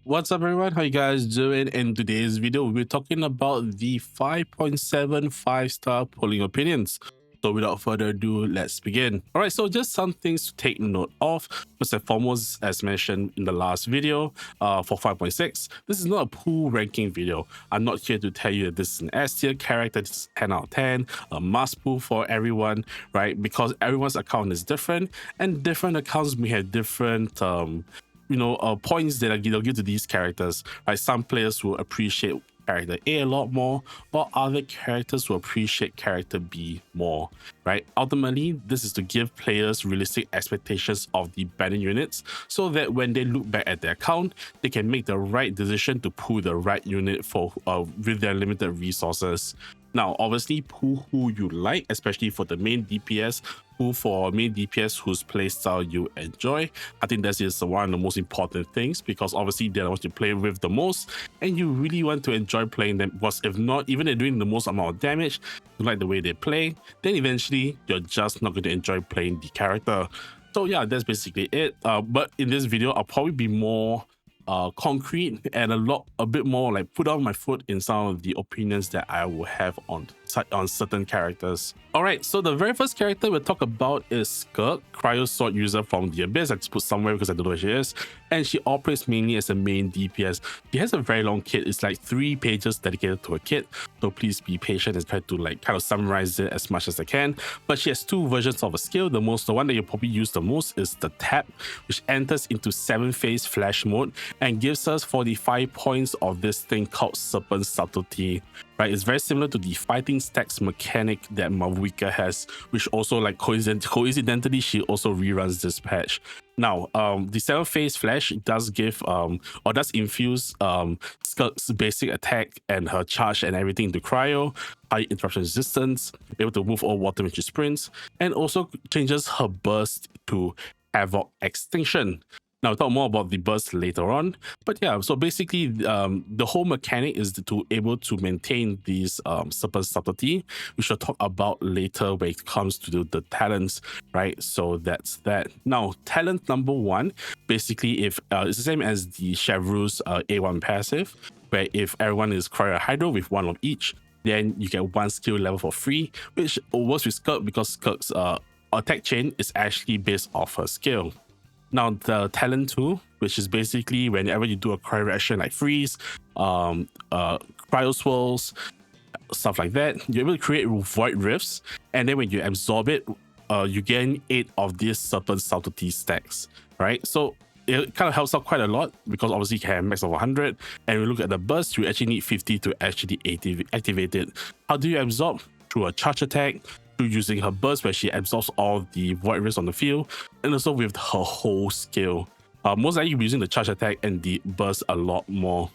What's up everyone, how you guys doing? In today's video we're talking about the 5.75 star polling opinions. So without further ado, let's begin. All right, so just some things to take note of. First and foremost, as mentioned in the last video, for 5.6, this is not a pool ranking video. I'm not here to tell you that this is an S tier character, this is 10 out of 10, a must pool for everyone, right? Because everyone's account is different and different accounts may have different points that they'll give to these characters. Right, some players will appreciate character A a lot more, while other characters will appreciate character B more. Right, ultimately this is to give players realistic expectations of the banning units, so that when they look back at their account, they can make the right decision to pull the right unit for with their limited resources. Now, obviously, pull who you like, especially for the main DPS. Pull for main DPS whose playstyle you enjoy. I think that is one of the most important things, because obviously they're the ones you play with the most, and you really want to enjoy playing them. Because if not, even they're doing the most amount of damage, you like the way they play, then eventually you're just not going to enjoy playing the character. So yeah, that's basically it. But in this video, I'll probably be more concrete and a bit more like put on my foot in some of the opinions that I will have on certain characters. All right, so the very first character we'll talk about is Skirk, Cryo Sword user from the Abyss. I just put somewhere because I don't know where she is, and she operates mainly as a main DPS. She has a very long kit. It's like 3 pages dedicated to a kit, so please be patient and try to like kind of summarize it as much as I can. But she has 2 versions of a skill. The one that you probably use the most is the Tap, which enters into 7-phase flash mode and gives us 45 points of this thing called Serpent Subtlety. Right, it's very similar to the fighting stacks mechanic that Mavuika has, which also like coincidentally she also reruns this patch. Now, the 7-phase flash does give or does infuse Skirk's basic attack and her charge and everything into cryo, high interruption resistance, able to move all water when she sprints, and also changes her burst to Havoc Extinction. Now, we'll talk more about the burst later on, but yeah, so basically the whole mechanic is to able to maintain these Serpent Subtlety, which we'll talk about later when it comes to the talents, right? So that's that. Now, talent number 1, basically if it's the same as the Chevreuse A1 passive, where if everyone is Cryo Hydro with 1 of each, then you get 1 skill level for free, which works with Skirk because Skirk's attack chain is actually based off her skill. Now, the talent 2, which is basically whenever you do a cryo reaction like freeze, cryo swirls, stuff like that, you're able to create void rifts, and then when you absorb it, you gain 8 of these Serpent Subtlety stacks, right? So it kind of helps out quite a lot, because obviously you can have max of 100, and we look at the burst, you actually need 50 to actually activate it. How do you absorb? Through a charge attack, using her burst where she absorbs all the void rifts on the field, and also with her whole skill. Most likely you'll be using the charge attack and the burst a lot more.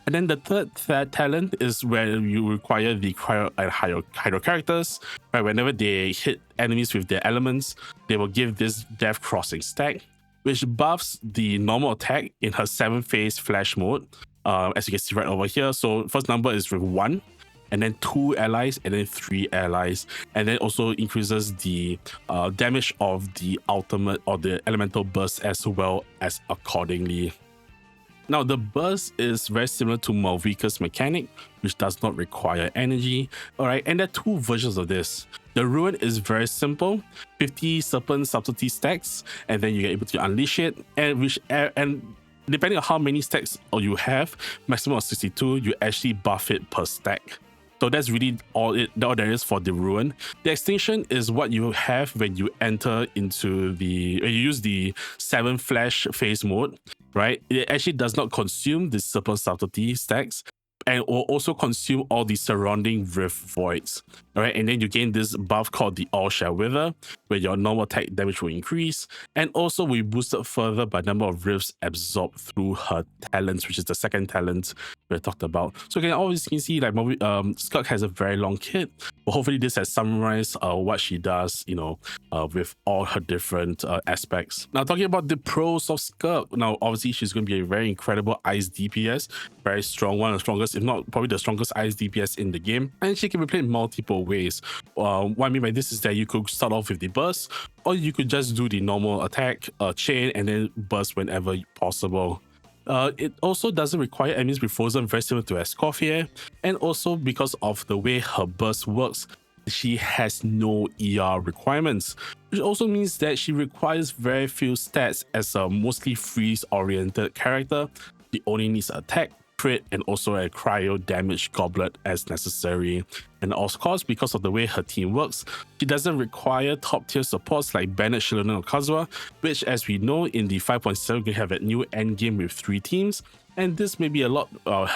And then the third talent is where you require the cryo and hydro characters, right? Whenever they hit enemies with their elements, they will give this Death Crossing stack, which buffs the normal attack in her 7-phase flash mode, as you can see right over here. So first number is with 1, and then 2 allies, and then 3 allies, and then also increases the damage of the ultimate or the elemental burst as well as accordingly. Now, the burst is very similar to Mavuika's mechanic, which does not require energy. All right, and there are 2 versions of this. The Ruin is very simple, 50 Serpent Subtlety stacks, and then you're able to unleash it, and depending on how many stacks you have, maximum of 62, you actually buff it per stack. So that's really all there is for the Ruin. The Extinction is what you have when you enter into when you use the 7 flash phase mode, right? It actually does not consume the Serpent Subtlety stacks, and will also consume all the surrounding rift voids. All right, and then you gain this buff called the All Shall Wither, where your normal attack damage will increase, and also we boosted further by number of rifts absorbed through her talents, which is the second talent we talked about. So you can always see like Skirk has a very long kit, but hopefully this has summarized what she does, with all her different aspects. Now, talking about the pros of Skirk, now obviously she's going to be a very incredible ice DPS, very strong, one of the strongest, if not probably the strongest ice DPS in the game, and she can be played multiple ways. What I mean by this is that you could start off with the burst, or you could just do the normal attack chain and then burst whenever possible. It also doesn't require enemies to be frozen, very similar to Escoffier, and also because of the way her burst works, she has no ER requirements, which also means that she requires very few stats as a mostly freeze-oriented character. She only needs attack, crit, and also a cryo damage goblet as necessary. And of course, because of the way her team works, she doesn't require top-tier supports like Bennett, Shilonen, or Kazuha, which, as we know, in the 5.7 we have a new endgame with 3 teams. And this may be a lot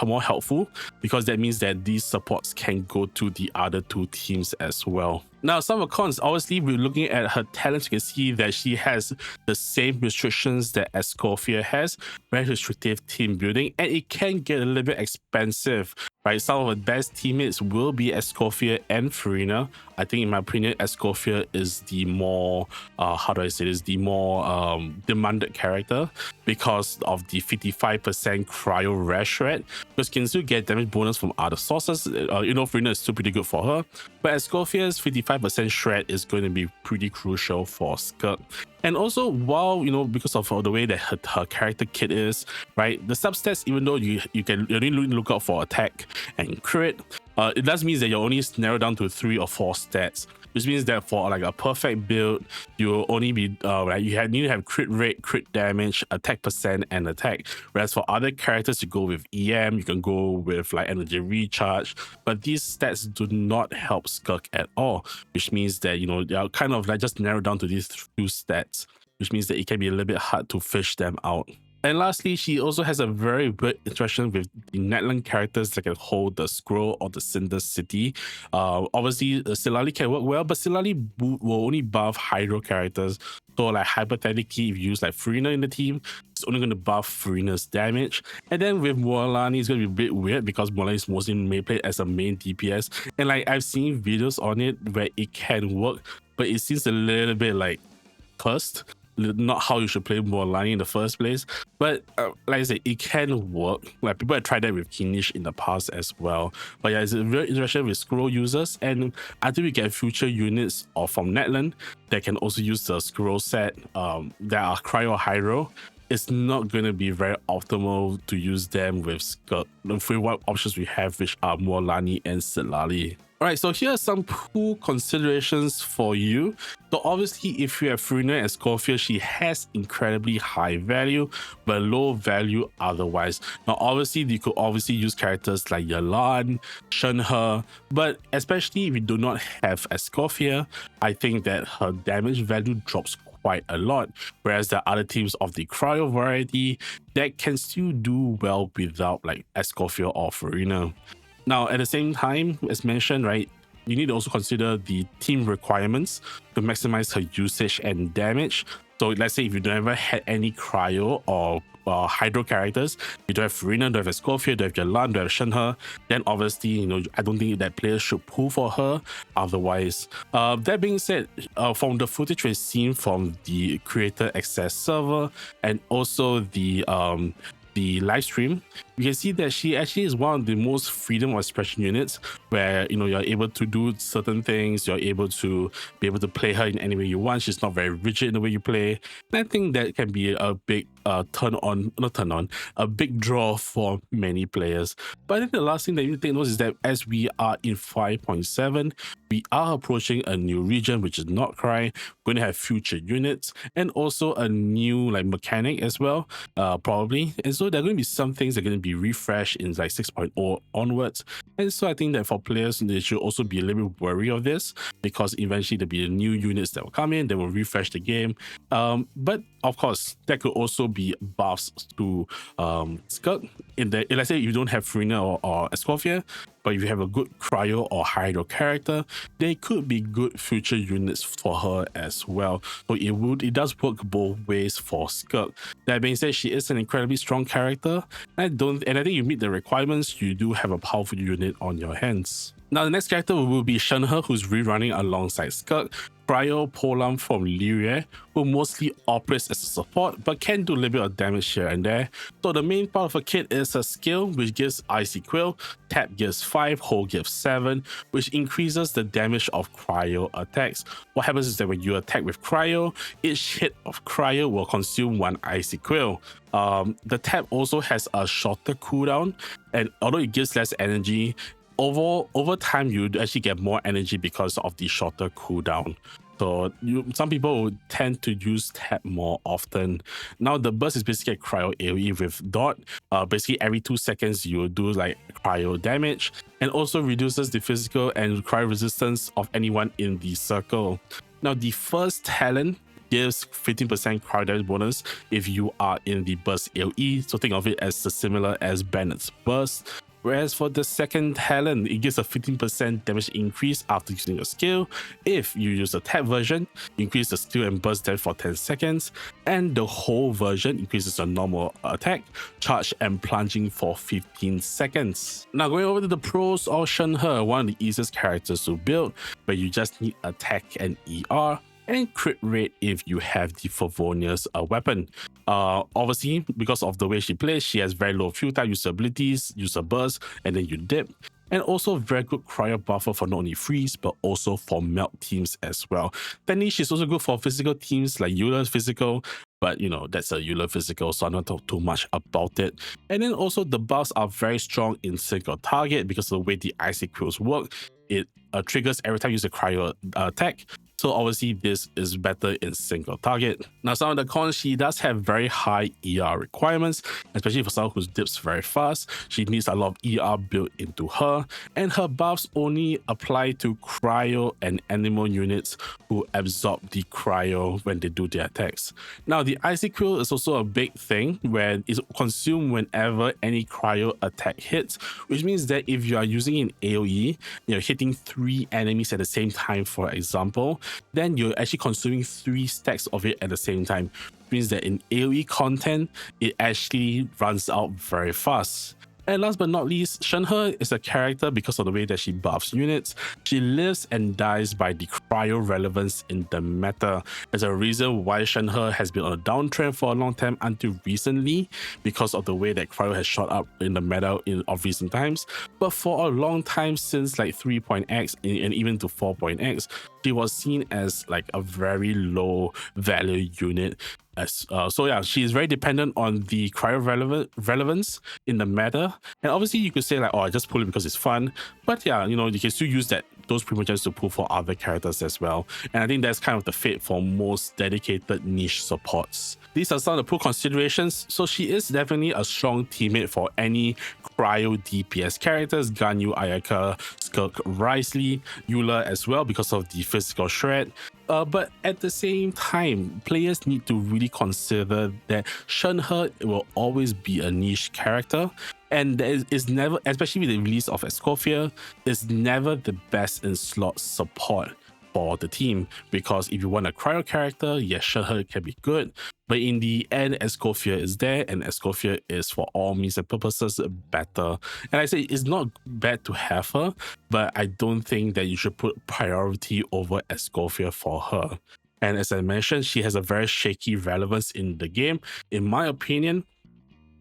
more helpful because that means that these supports can go to the other 2 teams as well. Now, some of the cons, obviously, we're looking at her talents. You can see that she has the same restrictions that Escoffier has, very restrictive team building, and it can get a little bit expensive, right? Some of the best teammates will be Escoffier and Farina. I think, in my opinion, Escoffier is the more, the more demanded character because of the 55% cryo rash rate, because you can still get damage bonus from other sources. Farina is still pretty good for her, but Escoffier's 55% shred is going to be pretty crucial for Skirk. And also, while, because of the way that her character kit is, right, the substats, even though you only look out for attack and crit, it does mean that you're only narrowed down to 3 or 4 stats, which means that for like a perfect build, you'll only be you need to have crit rate, crit damage, attack percent, and attack. Whereas for other characters, you go with EM, you can go with like energy recharge, but these stats do not help Skirk at all, which means that they're kind of like just narrowed down to these 2 stats, which means that it can be a little bit hard to fish them out. And lastly, she also has a very good interaction with the Netland characters that can hold the Scroll or the Cinder City. Obviously, Silali can work well, but Silali will only buff Hydro characters. So, like, hypothetically, if you use like Farina in the team, it's only going to buff Farina's damage. And then with Mualani, it's going to be a bit weird because Mualani is mostly played as a main DPS. And like, I've seen videos on it where it can work, but it seems a little bit like cursed. Not how you should play Mualani in the first place, but like I said, it can work. Like, people have tried that with Kinish in the past as well. But yeah, it's a very interaction with Scroll users, and I think we get future units from Netland that can also use the Scroll set that are Cryo Hydro. It's not going to be very optimal to use them with Skirk, with what options we have, which are Mualani and Silali. Alright, so here are some cool considerations for you. So obviously, if you have Farina and Escoffier, she has incredibly high value, but low value otherwise. Now, obviously, you could use characters like Yalan, Shenhe, but especially if you do not have Escoffier, I think that her damage value drops quite a lot, whereas the other teams of the cryo variety that can still do well without like Escoffier or Farina. Now, at the same time, as mentioned, right, you need to also consider the team requirements to maximize her usage and damage. So let's say if you never had any cryo or hydro characters, you don't have Farina, don't have Escoffier, don't have Yalan, don't have Shenhe, then obviously, I don't think that players should pull for her otherwise. That being said, from the footage we've seen from the creator access server and also the live stream, you can see that she actually is one of the most freedom of expression units where you're able to do certain things, you're able to play her in any way you want. She's not very rigid in the way you play, and I think that can be a big a big draw for many players. But I think the last thing that you need to take note is that as we are in 5.7, we are approaching a new region, which is not Cry. We're going to have future units and also a new like mechanic as well, probably. And so there are going to be some things that are going to be refreshed in like 6.0 onwards. And so I think that for players, they should also be a little bit wary of this, because eventually there'll be new units that will come in, they will refresh the game. But of course, there could also be buffs to Skirk. Let's say you don't have Farina or Escoffier, but if you have a good cryo or hydro character, they could be good future units for her as well. So it does work both ways for Skirk. That being said, she is an incredibly strong character. And I think you meet the requirements, you do have a powerful unit on your hands. Now, the next character will be Shenhe, who's rerunning alongside Skirk, Cryo Polam from Lirie, who mostly operates as a support, but can do a little bit of damage here and there. So the main part of a kit is a skill, which gives Icy Quill, Tap gives 5, Hold gives 7, which increases the damage of Cryo attacks. What happens is that when you attack with Cryo, each hit of Cryo will consume 1 Icy Quill. The Tap also has a shorter cooldown, and although it gives less energy, over time you actually get more energy because of the shorter cooldown. So some people would tend to use Tap more often. Now the burst is basically a cryo AoE with dot. Basically every 2 seconds you will do like cryo damage, and also reduces the physical and cryo resistance of anyone in the circle. Now the first talent gives 15% cryo damage bonus if you are in the burst AoE. So think of it as similar as Bennett's burst. Whereas for the second talent, it gives a 15% damage increase after using your skill. If you use the tap version, increase the skill and burst damage for 10 seconds. And the whole version increases your normal attack, charge, and plunging for 15 seconds. Now going over to the pros of Shenhe, one of the easiest characters to build, where you just need attack and ER, and crit rate if you have the Favonius weapon. Obviously, because of the way she plays, she has very low field time, use her abilities, use her burst, and then you dip. And also very good cryo buffer for not only freeze, but also for melt teams as well. Then she's also good for physical teams like Eula's physical, but you know, that's a Eula physical, so I don't talk too much about it. And then also the buffs are very strong in single target because of the way the Icy Quills work. It triggers every time you use a cryo attack. So obviously this is better in single target. Now some of the cons, she does have very high ER requirements, especially for someone who dips very fast. She needs a lot of ER built into her, and her buffs only apply to cryo and animal units who absorb the cryo when they do their attacks. Now the Icy Quill is also a big thing where it's consumed whenever any cryo attack hits, which means that if you are using an AoE, you're hitting 3 enemies at the same time, for example, then you're actually consuming 3 stacks of it at the same time. Which means that in AoE content, it actually runs out very fast. And last but not least, Shenhe is a character because of the way that she buffs units. She lives and dies by the cryo relevance in the meta. There's a reason why Shenhe has been on a downtrend for a long time until recently, because of the way that cryo has shot up in the meta of recent times. But for a long time, since like 3.x and even to 4.x, she was seen as like a very low value unit. So yeah, she is very dependent on the cryo relevance in the meta. And obviously you could say like, oh, I just pull it because it's fun. But yeah, you know, you can still use those primogens to pull for other characters as well. And I think that's kind of the fate for most dedicated niche supports. These are some of the pro considerations. So she is definitely a strong teammate for any cryo DPS characters, Ganyu, Ayaka, Skirk, Risley, Eula as well because of the physical shred. But at the same time, players need to really consider that Shenhe will always be a niche character, and is never, especially with the release of Escoffier, is never the best in slot support for the team. Because if you want a cryo character, yes, Shenhe can be good, but in the end, Escoffier is there, and Escoffier is for all means and purposes better. And I say it's not bad to have her, but I don't think that you should put priority over Escoffier for her. And as I mentioned, she has a very shaky relevance in the game, in my opinion.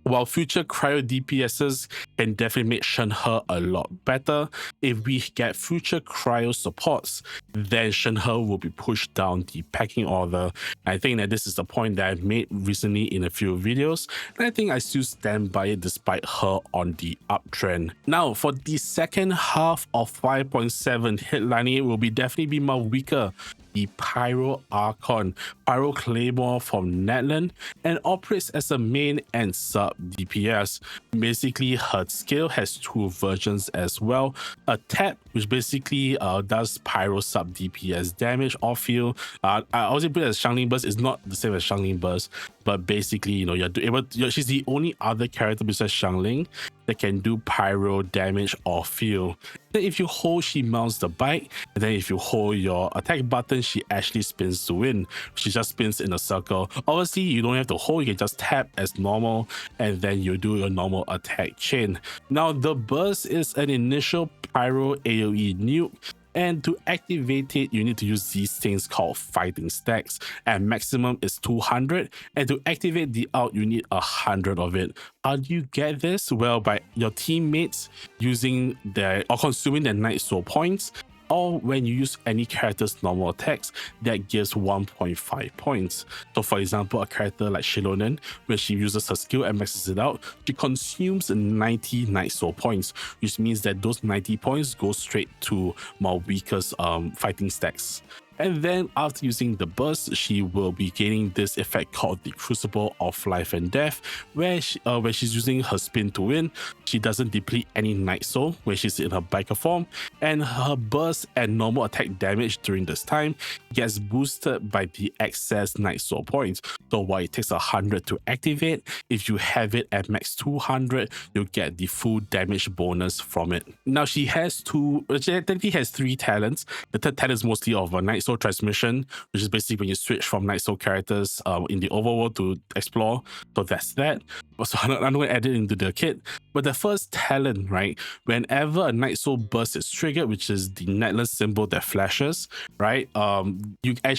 While future cryo DPSs can definitely make Shenhe a lot better, if we get future cryo supports, then Shenhe will be pushed down the pecking order. I think that this is the point that I've made recently in a few videos, and I think I still stand by it despite her on the uptrend. Now, for the second half of 5.7, headlining it will definitely be Mavuika, the Pyro Archon, Pyro Claymore from Netland, and operates as a main and sub DPS. Basically, her skill has 2 versions as well. A tap, which basically does Pyro sub DPS damage off field. I also put it as Xiangling Burst. It's not the same as Xiangling Burst, but basically, you know, she's the only other character besides Xiangling that can do pyro damage off field. Then if you hold, she mounts the bike, and then if you hold your attack button, she actually spins to win. She just spins in a circle. Obviously, you don't have to hold, you can just tap as normal, and then you do your normal attack chain. Now, the burst is an initial Pyro AoE nuke. And to activate it, you need to use these things called fighting stacks. And maximum is 200. And to activate the ult, you need 100 of it. How do you get this? Well, by your teammates using their or consuming their Night Soul points, or when you use any character's normal attacks, that gives 1.5 points. So for example, a character like Shilonen, when she uses her skill and maxes it out, she consumes 90 Night Soul points, which means that those 90 points go straight to Mavuika's fighting stacks. And then after using the burst, she will be gaining this effect called the Crucible of Life and Death, where when she's using her spin to win, she doesn't deplete any Night Soul when she's in her biker form, and her burst and normal attack damage during this time gets boosted by the excess Night Soul points. So while it takes 100 to activate, if you have it at max 200, you'll get the full damage bonus from it. Now she technically has 3 talents. The third talent is mostly of a Night Soul transmission, which is basically when you switch from Night Soul characters in the overworld to explore. So that's that. So I'm not going to add it into the kit. But the first talent, right? Whenever a Night Soul burst is triggered, which is the necklace symbol that flashes, right? Mavuika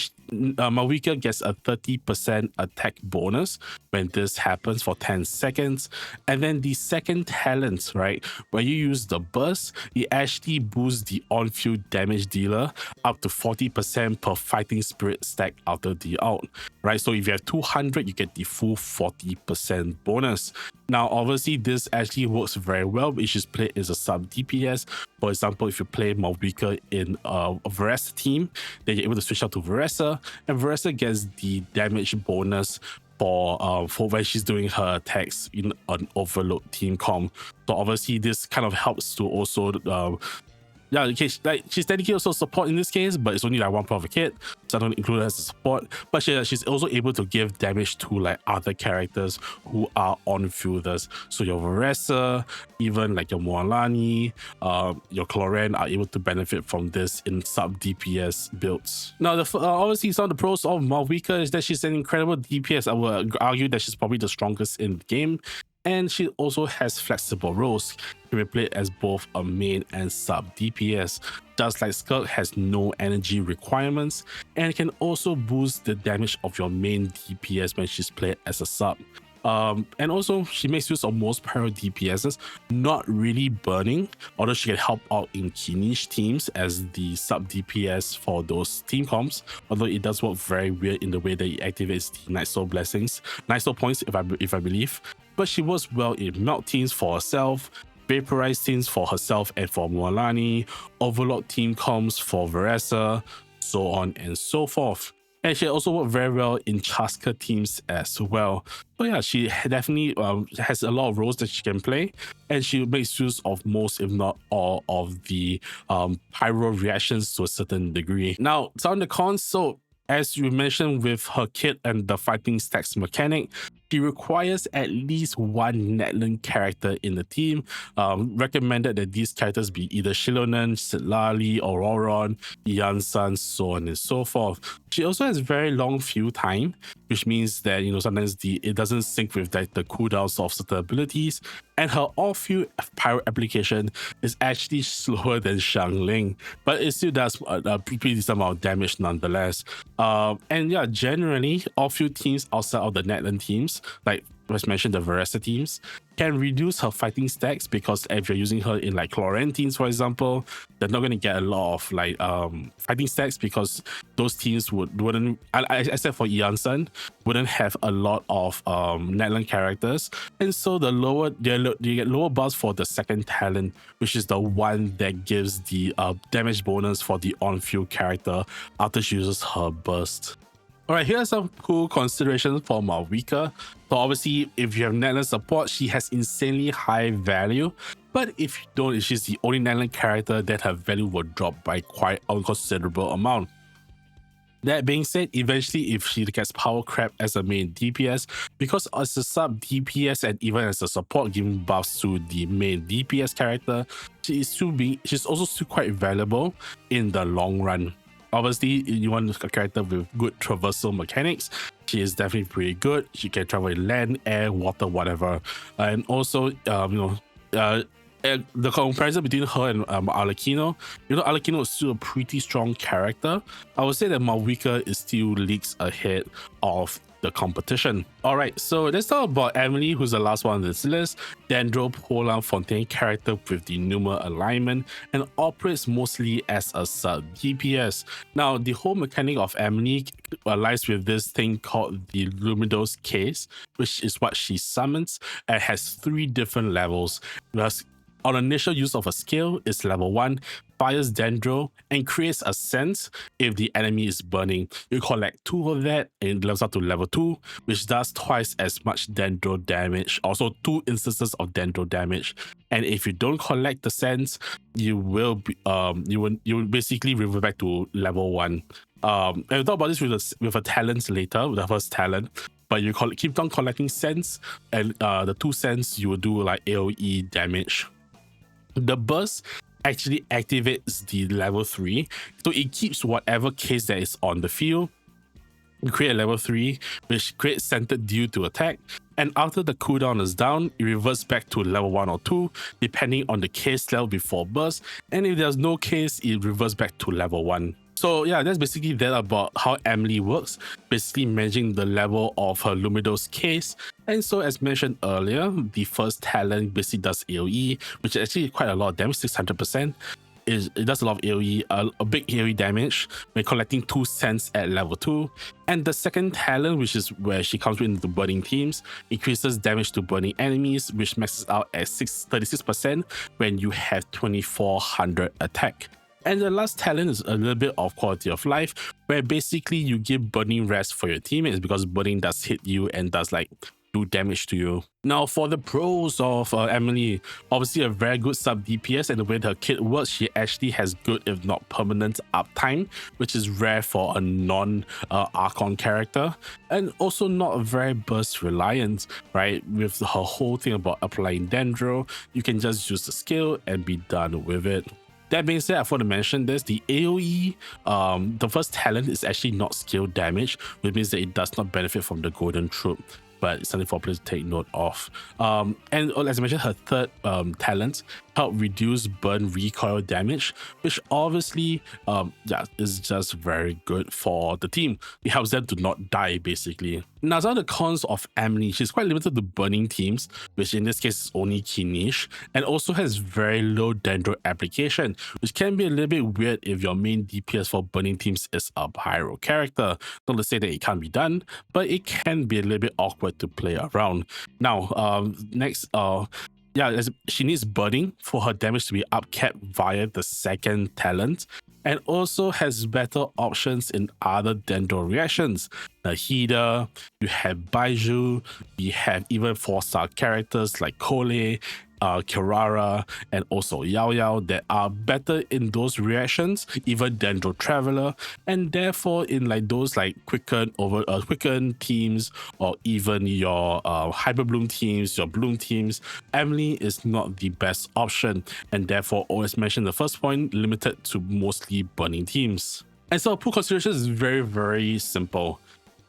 gets a 30% attack bonus when this happens for 10 seconds. And then the second talent, right? When you use the burst, it actually boosts the on-field damage dealer up to 40% per fighting spirit stack after the ult, right? So if you have 200, you get the full 40% bonus. Now, obviously, this actually works very well if you play as a sub DPS. For example, if you play Mavuika in a Veresa team, then you're able to switch out to Veresa, and Veresa gets the damage bonus for when she's doing her attacks in an Overload team comp. So obviously, this kind of helps to also she's technically also support in this case, but it's only like one part of a kit, so I don't include her as a support. But she's also able to give damage to like other characters who are on fielders. So your Veresa, even like your Moalani, your Cloran are able to benefit from this in sub DPS builds. Now, obviously some of the pros of Mavuika is that she's an incredible DPS. I would argue that she's probably the strongest in the game. And she also has flexible roles. She can be played as both a main and sub DPS. Just like Skirk has no energy requirements, and can also boost the damage of your main DPS when she's played as a sub. And also she makes use of most pyro DPSs, not really burning, although she can help out in key niche teams as the sub DPS for those team comps, although it does work very weird in the way that it activates the Night Soul blessings, Night Soul points if I believe. But she works well in melt teams for herself, Vaporize teams for herself and for Moalani, Overlord team comps for Veresa, so on and so forth. And she also worked very well in Chaska teams as well. So yeah, she definitely has a lot of roles that she can play, and she makes use of most, if not all, of the pyro reactions to a certain degree. Now, so on the cons, so as you mentioned with her kit and the fighting stacks mechanic, she requires at least one Netland character in the team. Recommended that these characters be either Shilonen, Sitlali, Auroron, Yansan, so on and so forth. She also has very long field time, which means that, you know, sometimes it doesn't sync with the cooldowns of certain abilities. And her off-field pyro application is actually slower than Xiangling, but it still does a pretty decent amount of damage nonetheless. And yeah, generally, off-field teams outside of the Netland teams, like as mentioned, the Veresa teams, can reduce her fighting stacks, because if you're using her in like Cloran teams, for example, they're not going to get a lot of like fighting stacks, because those teams wouldn't, except for Yansan, wouldn't have a lot of Netland characters, and so you get lower buffs for the second talent, which is the one that gives the damage bonus for the on-field character after she uses her burst. Alright, here are some cool considerations for Mavuika. So obviously, if you have Netland support, she has insanely high value. But if you don't, if she's the only Netland character, then her value will drop by quite a considerable amount. That being said, eventually if she gets power crap as a main DPS, because as a sub DPS and even as a support giving buffs to the main DPS character, she's also still quite valuable in the long run. Obviously, you want a character with good traversal mechanics. She is definitely pretty good. She can travel in land, air, water, whatever. And also, And the comparison between her and Arlecchino, Arlecchino is still a pretty strong character. I would say that Mavuika is still leagues ahead of the competition. All right, so let's talk about Emilie, who's the last one on this list. Dendro Polan Fontaine character with the Numa alignment and operates mostly as a sub DPS. Now, the whole mechanic of Emilie lies with this thing called the Lumidos case, which is what she summons and has 3 different levels. Thus, on initial use of a skill is level 1, fires Dendro and creates a sense if the enemy is burning. You collect 2 of that and it levels up to level 2, which does twice as much Dendro damage, also 2 instances of Dendro damage. And if you don't collect the sense, you will be you will basically revert back to level 1. And we'll talk about this with a talent later, with the first talent. But you keep on collecting sense, and the 2 cents you will do like AoE damage. The burst actually activates the level 3, so it keeps whatever case that is on the field. You create a level 3, which creates centered due to attack, and after the cooldown is down, it reverts back to level 1 or 2, depending on the case level before burst, and if there's no case, it reverts back to level 1. So yeah, that's basically that about how Emilie works, basically managing the level of her Lumidos case. And so as mentioned earlier, the first talent basically does AoE, which is actually quite a lot of damage, 600%. It does a lot of AoE, a big AoE damage when collecting 2 cents at level 2. And the second talent, which is where she comes into burning teams, increases damage to burning enemies, which maxes out at 36% when you have 2400 attack. And the last talent is a little bit of quality of life, where basically you give burning rest for your teammates because burning does hit you and does like do damage to you. Now for the pros of Emilie, obviously a very good sub DPS, and the way her kit works, she actually has good if not permanent uptime, which is rare for a non Archon character, and also not very burst reliant, right? With her whole thing about applying Dendro, you can just use the skill and be done with it. That being said, I want to mention this, the AoE, the first talent is actually not skill damage, which means that it does not benefit from the golden troop, but it's something for players to take note of. And as I mentioned, her third talent help reduce burn recoil damage, which obviously is just very good for the team. It helps them to not die basically. Now, some of the cons of Emilie, she's quite limited to burning teams, which in this case is only Kinish, and also has very low Dendro application, which can be a little bit weird if your main DPS for burning teams is a pyro character. Not to say that it can't be done, but it can be a little bit awkward to play around. Now, next, she needs burning for her damage to be upcapped via the second talent, and also has better options in other Dendro reactions. Nahida, you have Baiju, we have even 4-star characters like Kole, Kirara, and also Yao Yao that are better in those reactions, even Dendro Traveler, and therefore in like those like quicken teams, or even your Hyper Bloom teams, your Bloom teams, Emilie is not the best option, and therefore always mention the first point, limited to mostly burning teams. And so pull considerations is very, very simple.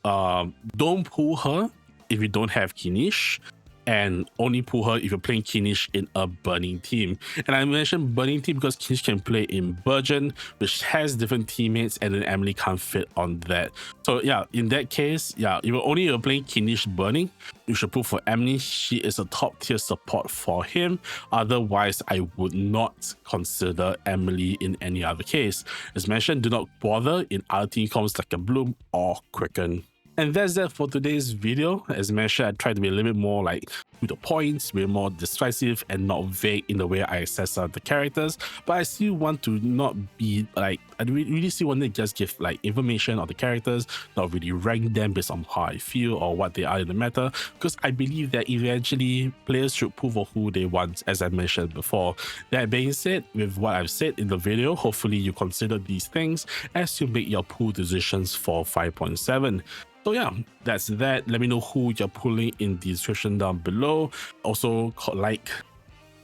Don't pull her if you don't have Kinish, and only pull her if you're playing Kinish in a burning team. And I mentioned burning team because Kinish can play in Burgeon, which has different teammates, and then Emilie can't fit on that. So yeah, in that case, yeah, if you're playing Kinish burning, you should pull for Emilie. She is a top tier support for him. Otherwise, I would not consider Emilie in any other case. As mentioned, do not bother in other team comps like a Bloom or Quicken. And that's that for today's video. As mentioned, I tried to be a little bit more like to the points, be more decisive and not vague in the way I assess the characters. But I still want to not be like, I really still want to just give like information on the characters, not really rank them based on how I feel or what they are in the meta, because I believe that eventually players should pull for who they want, as I mentioned before. That being said, with what I've said in the video, hopefully you consider these things as you make your pool decisions for 5.7. So yeah, that's that. Let me know who you're pulling in the description down below. Also, like,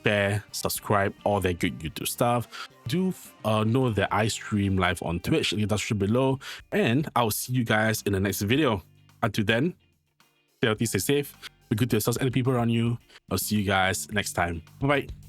share, subscribe, all that good YouTube stuff. Do know that I stream live on Twitch in the description below, and I'll see you guys in the next video. Until then, stay healthy, stay safe, be good to yourselves and the people around you. I'll see you guys next time. Bye bye.